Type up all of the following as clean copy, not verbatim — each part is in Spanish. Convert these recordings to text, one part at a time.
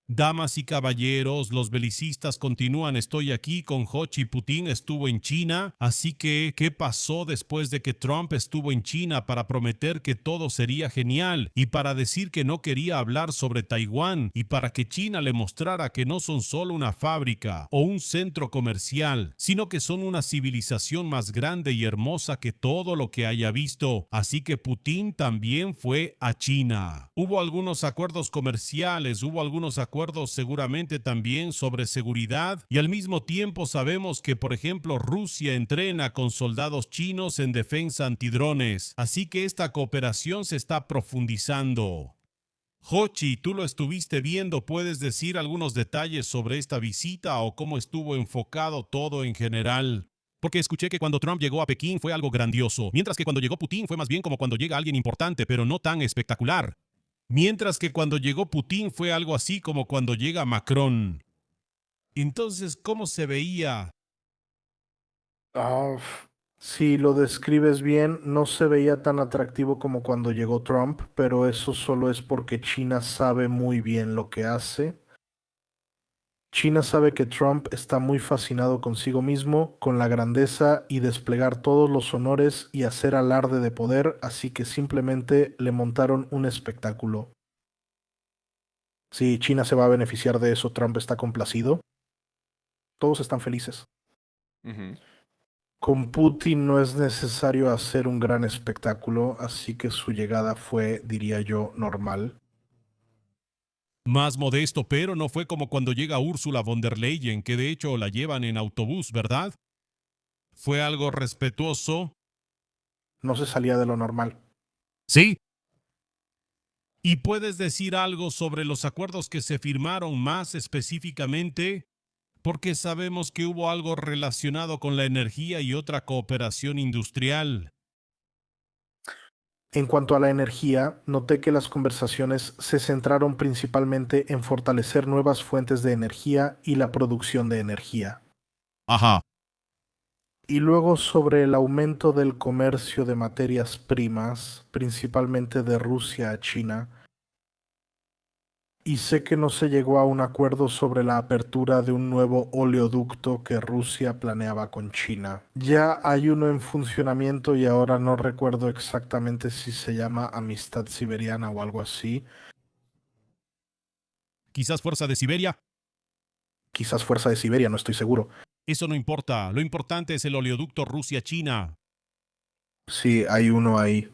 Damas y caballeros, los belicistas continúan. Estoy aquí con Ho Chi Putin, estuvo en China. Así que, ¿qué pasó después de que Trump estuvo en China para prometer que todo sería genial y para decir que no quería hablar sobre Taiwán y para que China le mostrara que no son solo una fábrica o un centro comercial, sino que son una civilización más grande y hermosa que todo lo que haya visto? Así que Putin también fue a China. Hubo algunos acuerdos comerciales, hubo algunos acuerdos seguramente también sobre seguridad, y al mismo tiempo sabemos que, por ejemplo, Rusia entrena con soldados chinos en defensa antidrones, así que esta cooperación se está profundizando. Hochi, tú lo estuviste viendo, ¿puedes decir algunos detalles sobre esta visita o cómo estuvo enfocado todo en general? Porque escuché que cuando Trump llegó a Pekín fue algo grandioso, mientras que cuando llegó Putin fue más bien como cuando llega alguien importante, pero no tan espectacular. Mientras que cuando llegó Putin fue algo así como cuando llega Macron. Entonces, ¿cómo se veía? Ah, si lo describes bien, no se veía tan atractivo como cuando llegó Trump, pero eso solo es porque China sabe muy bien lo que hace. China sabe que Trump está muy fascinado consigo mismo, con la grandeza y desplegar todos los honores y hacer alarde de poder, así que simplemente le montaron un espectáculo. Si China se va a beneficiar de eso, Trump está complacido. Todos están felices. Ujú. Con Putin no es necesario hacer un gran espectáculo, así que su llegada fue, diría yo, normal. Más modesto, pero no fue como cuando llega Ursula von der Leyen, que de hecho la llevan en autobús, ¿verdad? Fue algo respetuoso. No se salía de lo normal. Sí. ¿Y puedes decir algo sobre los acuerdos que se firmaron más específicamente? Porque sabemos que hubo algo relacionado con la energía y otra cooperación industrial. En cuanto a la energía, noté que las conversaciones se centraron principalmente en fortalecer nuevas fuentes de energía y la producción de energía. Ajá. Y luego sobre el aumento del comercio de materias primas, principalmente de Rusia a China. Y sé que no se llegó a un acuerdo sobre la apertura de un nuevo oleoducto que Rusia planeaba con China. Ya hay uno en funcionamiento y ahora no recuerdo exactamente si se llama Amistad Siberiana o algo así. Quizás Fuerza de Siberia. Quizás Fuerza de Siberia, no estoy seguro. Eso no importa. Lo importante es el oleoducto Rusia-China. Sí, hay uno ahí.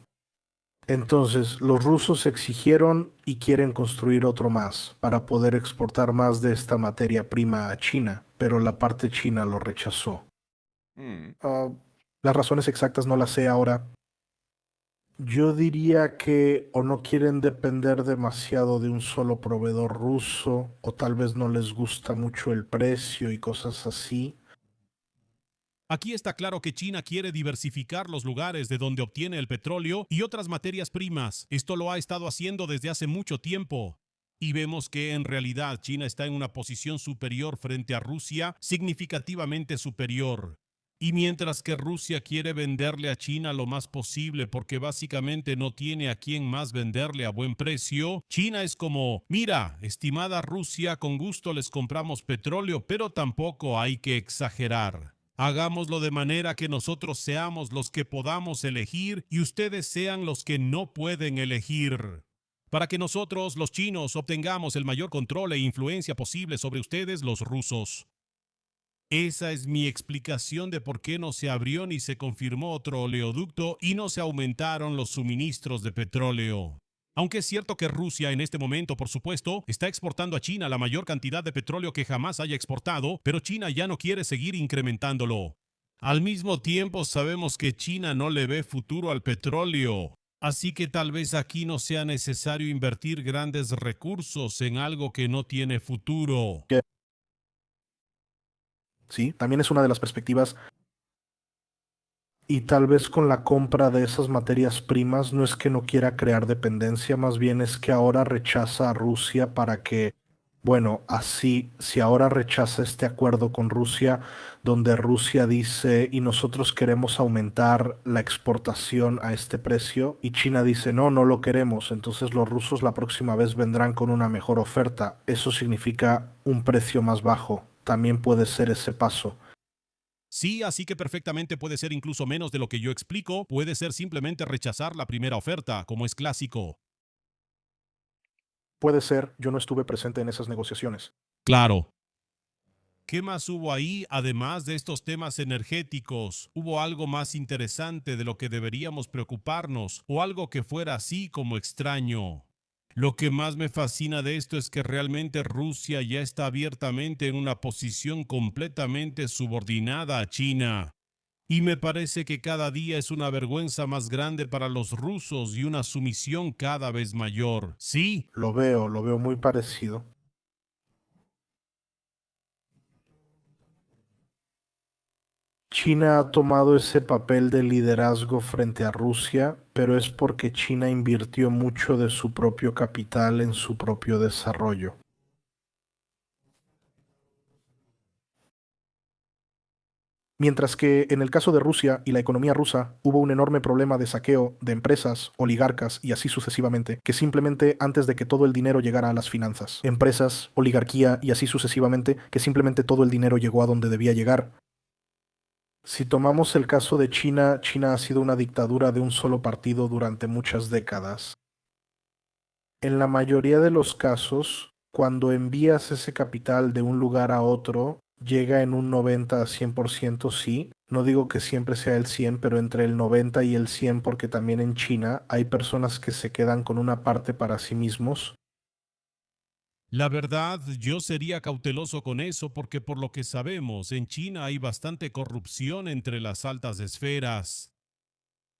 Entonces, los rusos exigieron y quieren construir otro más para poder exportar más de esta materia prima a China, pero la parte china lo rechazó. Mm. Las razones exactas no las sé ahora. Yo diría que o no quieren depender demasiado de un solo proveedor ruso, o tal vez no les gusta mucho el precio y cosas así. Aquí está claro que China quiere diversificar los lugares de donde obtiene el petróleo y otras materias primas. Esto lo ha estado haciendo desde hace mucho tiempo. Y vemos que en realidad China está en una posición superior frente a Rusia, significativamente superior. Y mientras que Rusia quiere venderle a China lo más posible porque básicamente no tiene a quién más venderle a buen precio, China es como, mira, estimada Rusia, con gusto les compramos petróleo, pero tampoco hay que exagerar. Hagámoslo de manera que nosotros seamos los que podamos elegir y ustedes sean los que no pueden elegir. Para que nosotros, los chinos, obtengamos el mayor control e influencia posible sobre ustedes, los rusos. Esa es mi explicación de por qué no se abrió ni se confirmó otro oleoducto y no se aumentaron los suministros de petróleo. Aunque es cierto que Rusia en este momento, por supuesto, está exportando a China la mayor cantidad de petróleo que jamás haya exportado, pero China ya no quiere seguir incrementándolo. Al mismo tiempo, sabemos que China no le ve futuro al petróleo. Así que tal vez aquí no sea necesario invertir grandes recursos en algo que no tiene futuro. Que sí, también es una de las perspectivas. Y tal vez con la compra de esas materias primas no es que no quiera crear dependencia, más bien es que ahora rechaza a Rusia para que Bueno, así, si ahora rechaza este acuerdo con Rusia, donde Rusia dice, y nosotros queremos aumentar la exportación a este precio, y China dice, no, no lo queremos, entonces los rusos la próxima vez vendrán con una mejor oferta. Eso significa un precio más bajo. También puede ser ese paso. Sí, así que perfectamente puede ser incluso menos de lo que yo explico, puede ser simplemente rechazar la primera oferta, como es clásico. Puede ser, yo no estuve presente en esas negociaciones. Claro. ¿Qué más hubo ahí además de estos temas energéticos? ¿Hubo algo más interesante de lo que deberíamos preocuparnos o algo que fuera así como extraño? Lo que más me fascina de esto es que realmente Rusia ya está abiertamente en una posición completamente subordinada a China. Y me parece que cada día es una vergüenza más grande para los rusos y una sumisión cada vez mayor. Sí, Lo veo muy parecido. China ha tomado ese papel de liderazgo frente a Rusia, pero es porque China invirtió mucho de su propio capital en su propio desarrollo. Mientras que en el caso de Rusia y la economía rusa hubo un enorme problema de saqueo de empresas, oligarcas y así sucesivamente, que simplemente antes de que todo el dinero llegara a las finanzas, empresas, oligarquía y así sucesivamente, que simplemente todo el dinero llegó a donde debía llegar. Si tomamos el caso de China, China ha sido una dictadura de un solo partido durante muchas décadas. En la mayoría de los casos, cuando envías ese capital de un lugar a otro, llega en un 90 a 100%, sí. No digo que siempre sea el 100, pero entre el 90 y el 100, porque también en China hay personas que se quedan con una parte para sí mismos. la verdad, yo sería cauteloso con eso porque por lo que sabemos, en China hay bastante corrupción entre las altas esferas.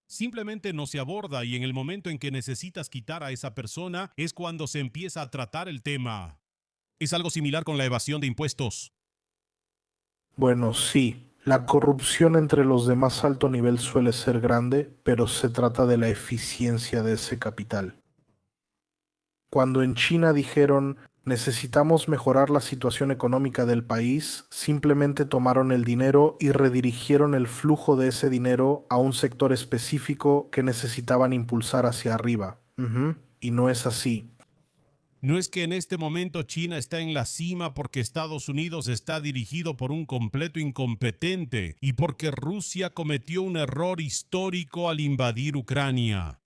Simplemente no se aborda y en el momento en que necesitas quitar a esa persona es cuando se empieza a tratar el tema. Es algo similar con la evasión de impuestos. Bueno, sí, la corrupción entre los de más alto nivel suele ser grande, pero se trata de la eficiencia de ese capital. Cuando en China dijeron necesitamos mejorar la situación económica del país, simplemente tomaron el dinero y redirigieron el flujo de ese dinero a un sector específico que necesitaban impulsar hacia arriba. Ujú. Y no es así. No es que en este momento China está en la cima porque Estados Unidos está dirigido por un completo incompetente y porque Rusia cometió un error histórico al invadir Ucrania.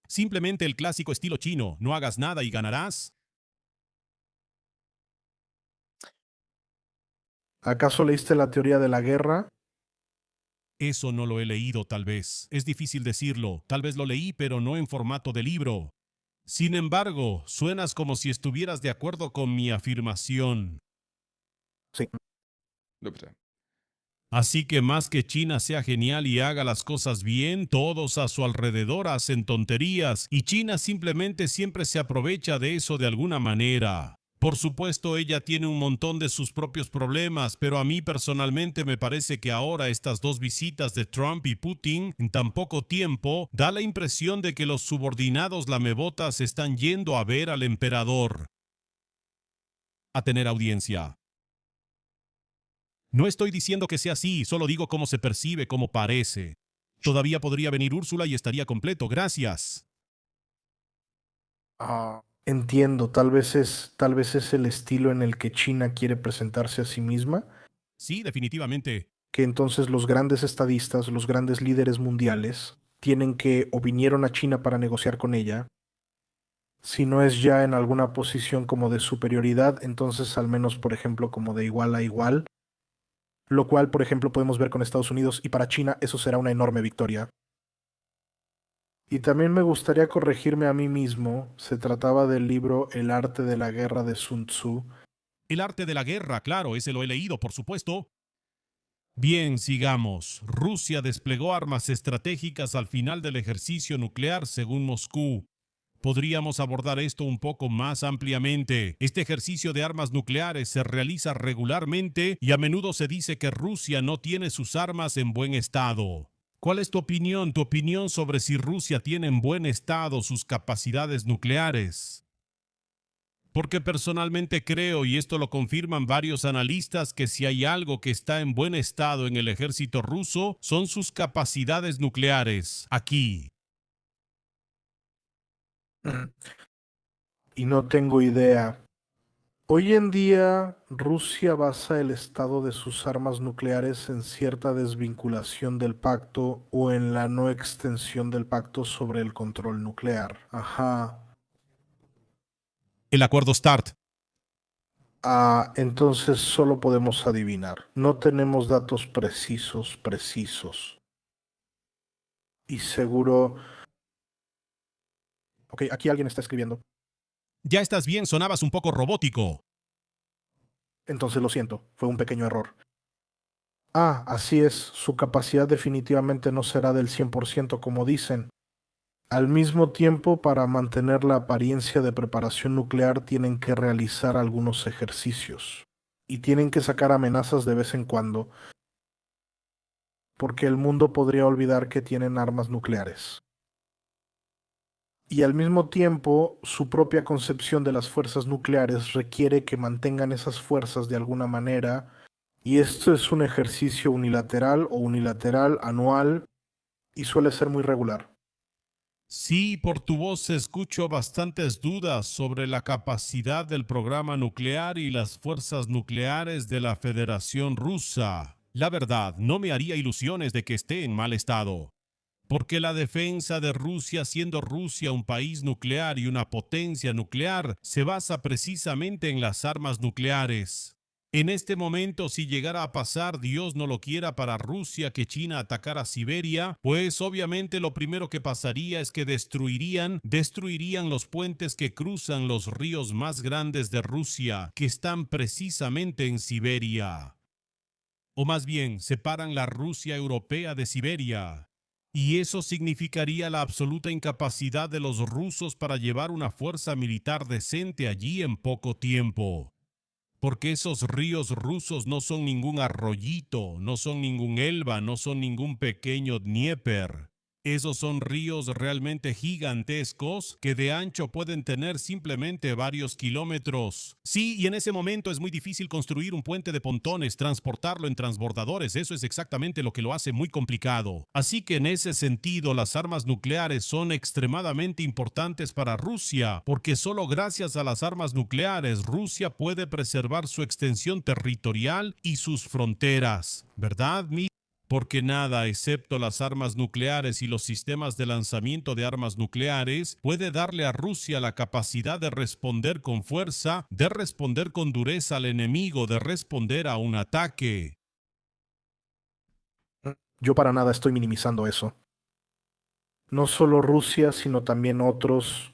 Simplemente el clásico estilo chino, no hagas nada y ganarás. ¿Acaso leíste la teoría de la guerra? Eso no lo he leído tal vez. Es difícil decirlo. Tal vez lo leí, pero no en formato de libro. Sin embargo, suenas como si estuvieras de acuerdo con mi afirmación. Sí. Dobrze. Así que más que China sea genial y haga las cosas bien, todos a su alrededor hacen tonterías y China simplemente siempre se aprovecha de eso de alguna manera. Por supuesto, ella tiene un montón de sus propios problemas, pero a mí personalmente me parece que ahora estas dos visitas de Trump y Putin en tan poco tiempo da la impresión de que los subordinados lamebotas están yendo a ver al emperador, a tener audiencia. No estoy diciendo que sea así, solo digo cómo se percibe, cómo parece. Todavía podría venir Úrsula y estaría completo, gracias. Entiendo, tal vez es el estilo en el que China quiere presentarse a sí misma, Sí, definitivamente. que entonces los grandes estadistas, los grandes líderes mundiales, tienen que o vinieron a China para negociar con ella, si no es ya en alguna posición como de superioridad, entonces al menos, por ejemplo, como de igual a igual, lo cual, por ejemplo, podemos ver con Estados Unidos y para China eso será una enorme victoria. Y también me gustaría corregirme a mí mismo, se trataba del libro El arte de la guerra de Sun Tzu. El arte de la guerra, claro, ese lo he leído, por supuesto. Bien, sigamos. Rusia desplegó armas estratégicas al final del ejercicio nuclear, según Moscú. Podríamos abordar esto un poco más ampliamente. Este ejercicio de armas nucleares se realiza regularmente y a menudo se dice que Rusia no tiene sus armas en buen estado. ¿Cuál es tu opinión? ¿Tu opinión sobre si Rusia tiene en buen estado sus capacidades nucleares? Porque personalmente creo, y esto lo confirman varios analistas, que si hay algo que está en buen estado en el ejército ruso, son sus capacidades nucleares. Aquí. Y no tengo idea. Hoy en día, Rusia basa el estado de sus armas nucleares en cierta desvinculación del pacto o en la no extensión del pacto sobre el control nuclear. Ajá. El acuerdo START. Entonces solo podemos adivinar. No tenemos datos precisos. Y seguro... Ok, aquí alguien está escribiendo. Ya estás bien, sonabas un poco robótico. Entonces lo siento, fue un pequeño error. Así es, su capacidad definitivamente no será del 100% como dicen. Al mismo tiempo, para mantener la apariencia de preparación nuclear, tienen que realizar algunos ejercicios. Y tienen que sacar amenazas de vez en cuando, porque el mundo podría olvidar que tienen armas nucleares. Y al mismo tiempo, su propia concepción de las fuerzas nucleares requiere que mantengan esas fuerzas de alguna manera, y esto es un ejercicio unilateral o unilateral anual y suele ser muy regular. Sí, por tu voz escucho bastantes dudas sobre la capacidad del programa nuclear y las fuerzas nucleares de la Federación Rusa. La verdad, no me haría ilusiones de que esté en mal estado. Porque la defensa de Rusia, siendo Rusia un país nuclear y una potencia nuclear, se basa precisamente en las armas nucleares. En este momento, si llegara a pasar, Dios no lo quiera, para Rusia, que China atacara Siberia, pues obviamente lo primero que pasaría es que destruirían los puentes que cruzan los ríos más grandes de Rusia, que están precisamente en Siberia. O más bien, separan la Rusia europea de Siberia. Y eso significaría la absoluta incapacidad de los rusos para llevar una fuerza militar decente allí en poco tiempo. Porque esos ríos rusos no son ningún arroyito, no son ningún Elba, no son ningún pequeño Dnieper. Esos son ríos realmente gigantescos que de ancho pueden tener simplemente varios kilómetros. Sí, y en ese momento es muy difícil construir un puente de pontones, transportarlo en transbordadores. Eso es exactamente lo que lo hace muy complicado. Así que en ese sentido, las armas nucleares son extremadamente importantes para Rusia, porque solo gracias a las armas nucleares Rusia puede preservar su extensión territorial y sus fronteras. ¿Verdad, mi? Porque nada, excepto las armas nucleares y los sistemas de lanzamiento de armas nucleares, puede darle a Rusia la capacidad de responder con fuerza, de responder con dureza al enemigo, de responder a un ataque. Yo para nada estoy minimizando eso. No solo Rusia, sino también otros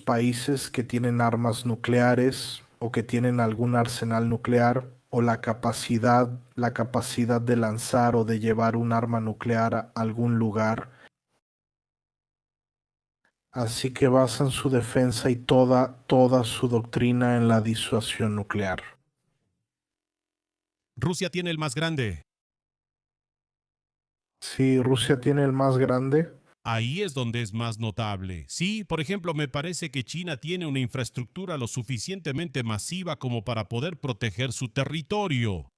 países que tienen armas nucleares o que tienen algún arsenal nuclear o la capacidad de lanzar o de llevar un arma nuclear a algún lugar. Así que basan su defensa y toda su doctrina en la disuasión nuclear. Rusia tiene el más grande. Sí, Rusia tiene el más grande. Ahí es donde es más notable. Sí, por ejemplo, me parece que China tiene una infraestructura lo suficientemente masiva como para poder proteger su territorio.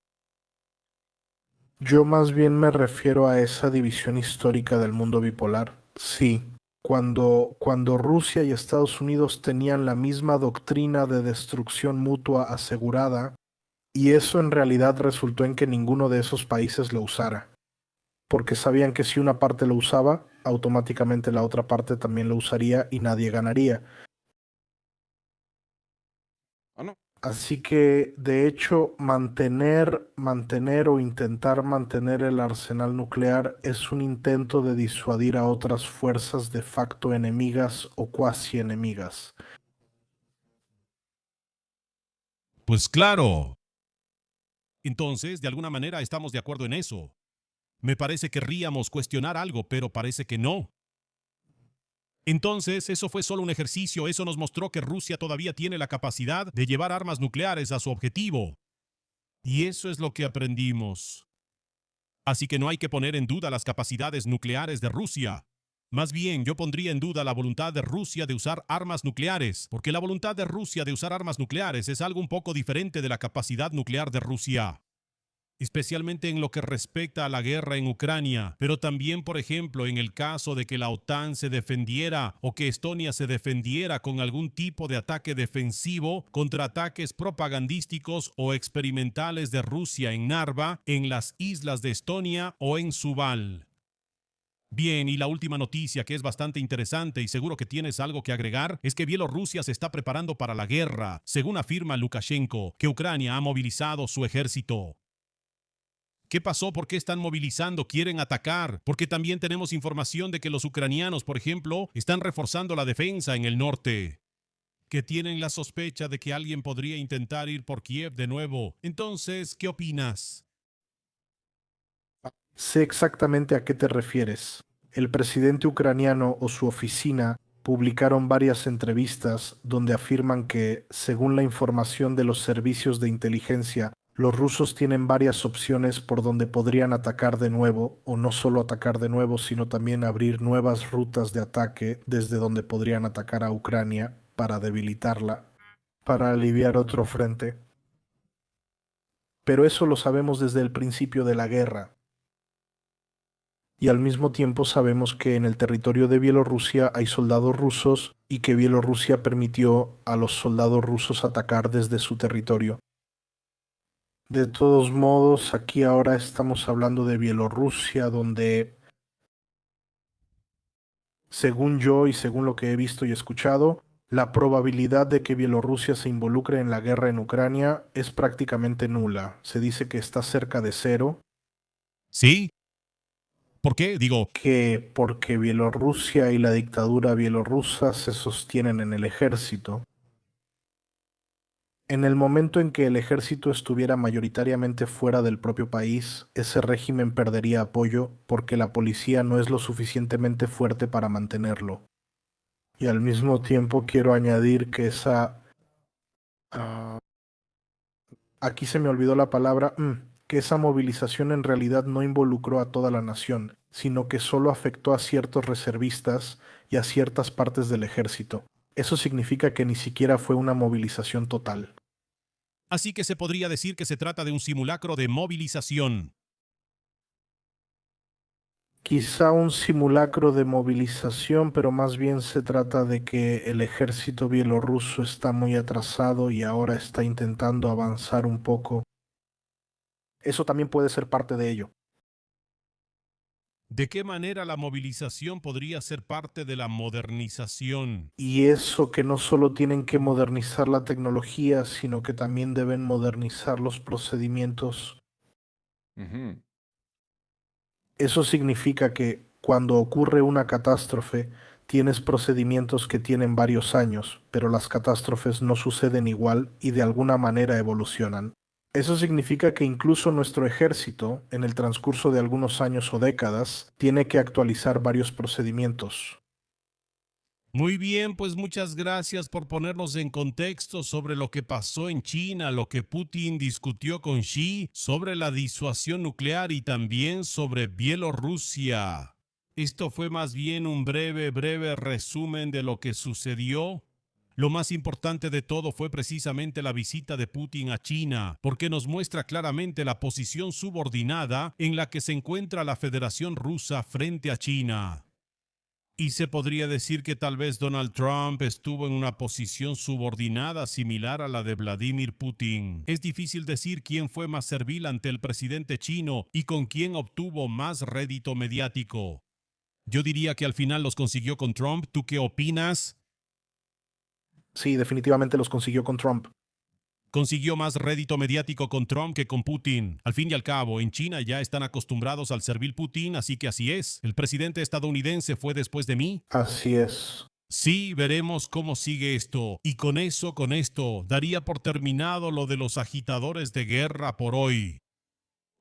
Yo más bien me refiero a esa división histórica del mundo bipolar. Sí, cuando Rusia y Estados Unidos tenían la misma doctrina de destrucción mutua asegurada, y eso en realidad resultó en que ninguno de esos países lo usara, porque sabían que si una parte lo usaba, automáticamente la otra parte también lo usaría y nadie ganaría. No. Así que, de hecho, mantener o intentar mantener el arsenal nuclear es un intento de disuadir a otras fuerzas de facto enemigas o cuasi enemigas. Pues claro. Entonces, de alguna manera estamos de acuerdo en eso. Me parece que querríamos cuestionar algo, pero parece que no. Entonces, eso fue solo un ejercicio, eso nos mostró que Rusia todavía tiene la capacidad de llevar armas nucleares a su objetivo. Y eso es lo que aprendimos. Así que no hay que poner en duda las capacidades nucleares de Rusia. Más bien, yo pondría en duda la voluntad de Rusia de usar armas nucleares, porque la voluntad de Rusia de usar armas nucleares es algo un poco diferente de la capacidad nuclear de Rusia, especialmente en lo que respecta a la guerra en Ucrania, pero también, por ejemplo, en el caso de que la OTAN se defendiera o que Estonia se defendiera con algún tipo de ataque defensivo contra ataques propagandísticos o experimentales de Rusia en Narva, en las islas de Estonia o en Suval. Bien, y la última noticia que es bastante interesante y seguro que tienes algo que agregar es que Bielorrusia se está preparando para la guerra, según afirma Lukashenko, que Ucrania ha movilizado su ejército. ¿Qué pasó? ¿Por qué están movilizando? ¿Quieren atacar? Porque también tenemos información de que los ucranianos, por ejemplo, están reforzando la defensa en el norte, que tienen la sospecha de que alguien podría intentar ir por Kiev de nuevo. Entonces, ¿qué opinas? Sé exactamente a qué te refieres. El presidente ucraniano o su oficina publicaron varias entrevistas donde afirman que, según la información de los servicios de inteligencia, los rusos tienen varias opciones por donde podrían atacar de nuevo, o no solo atacar de nuevo, sino también abrir nuevas rutas de ataque desde donde podrían atacar a Ucrania para debilitarla, para aliviar otro frente. Pero eso lo sabemos desde el principio de la guerra. Y al mismo tiempo sabemos que en el territorio de Bielorrusia hay soldados rusos y que Bielorrusia permitió a los soldados rusos atacar desde su territorio. De todos modos, aquí ahora estamos hablando de Bielorrusia, donde, según yo y según lo que he visto y escuchado, la probabilidad de que Bielorrusia se involucre en la guerra en Ucrania es prácticamente nula. Se dice que está cerca de cero. ¿Sí? ¿Por qué? Digo, Que porque Bielorrusia y la dictadura bielorrusa se sostienen en el ejército. En el momento en que el ejército estuviera mayoritariamente fuera del propio país, ese régimen perdería apoyo porque la policía no es lo suficientemente fuerte para mantenerlo. Y al mismo tiempo quiero añadir que ah, aquí se me olvidó la palabra, que esa movilización en realidad no involucró a toda la nación, sino que solo afectó a ciertos reservistas y a ciertas partes del ejército. Eso significa que ni siquiera fue una movilización total. así que se podría decir que se trata de un simulacro de movilización. Quizá un simulacro de movilización, pero más bien se trata de que el ejército bielorruso está muy atrasado y ahora está intentando avanzar un poco. Eso también puede ser parte de ello. ¿De qué manera la movilización podría ser parte de la modernización? Y eso que no solo tienen que modernizar la tecnología, sino que también deben modernizar los procedimientos. Ujú. Eso significa que cuando ocurre una catástrofe, tienes procedimientos que tienen varios años, pero las catástrofes no suceden igual y de alguna manera evolucionan. Eso significa que incluso nuestro ejército, en el transcurso de algunos años o décadas, tiene que actualizar varios procedimientos. Muy bien, pues muchas gracias por ponernos en contexto sobre lo que pasó en China, lo que Putin discutió con Xi, sobre la disuasión nuclear y también sobre Bielorrusia. Esto fue más bien un breve resumen de lo que sucedió. Lo más importante de todo fue precisamente la visita de Putin a China, porque nos muestra claramente la posición subordinada en la que se encuentra la Federación Rusa frente a China. Y se podría decir que tal vez Donald Trump estuvo en una posición subordinada similar a la de Vladimir Putin. Es difícil decir quién fue más servil ante el presidente chino y con quién obtuvo más rédito mediático. Yo diría que al final los consiguió con Trump. ¿Tú qué opinas? Sí, definitivamente los consiguió con Trump. Consiguió más rédito mediático con Trump que con Putin. Al fin y al cabo, en China ya están acostumbrados al servil Putin, así que así es. El presidente estadounidense fue después de mí. Así es. Sí, veremos cómo sigue esto. Y con esto, daría por terminado lo de los agitadores de guerra por hoy.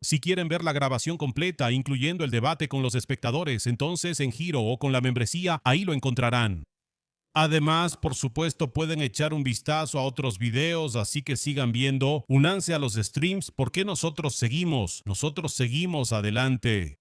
Si quieren ver la grabación completa, incluyendo el debate con los espectadores, entonces en Giro o con la membresía, ahí lo encontrarán. Además, por supuesto, pueden echar un vistazo a otros videos, así que sigan viendo, únanse a los streams porque nosotros seguimos adelante.